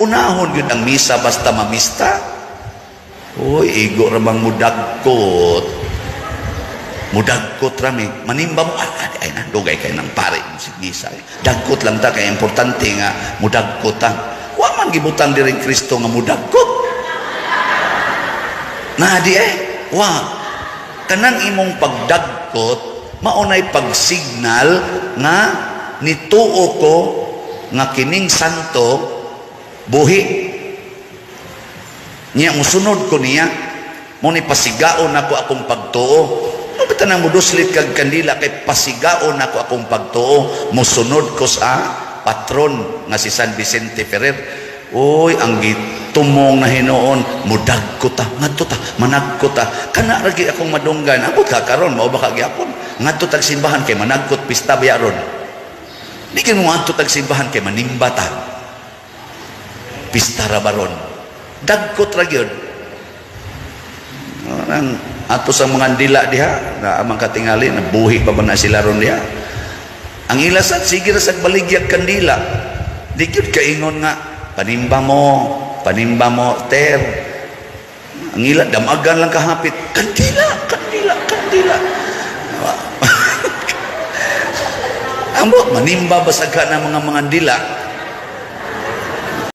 unahon yun ang misa basta mamista. Uy, igo ramang mudagkot. Mudagkot rami. Manimba mo, ay na, dugay kayo ng pare mo si misa. Dagkot lang ta, kaya importante nga, mudagkot ta. Wa man gibutan di rin Kristo nga mudagkot. Nadi wa. Kanang imong pagdagkot, maunay pagsignal nga nituo ko nga kining santo buhi niya, musunod ko niya, mo ni pasigaon ako akong pagtuo. Ano ba tanang muduslit kag kandila kay pasigaon ako akong pagtuo, musunod ko sa patron nga si San Vicente Ferrer. Uy, ang gitumong na hinoon, mudagko ta, ngadto ta, managko ta. Kana ragi akong madunggan, abot ka karon, mao ba ka gyapon? Ngadto tag simbahan kay managkot pista bayaron. Di kay mo ngadto tag simbahan kay manimba ta. Pista ra baron. Dagkot ra gyud. Nang ato sa mga dila diha, na amang katingali nabuhi pa ba na sila ron diha. Ang ilasat sige ra sa baligyag kandila. Di gyud kaingon nga panimba mo ter. Ang ila damagan lang kahapit, kandila. Amo manimba basag ka ng mga dila.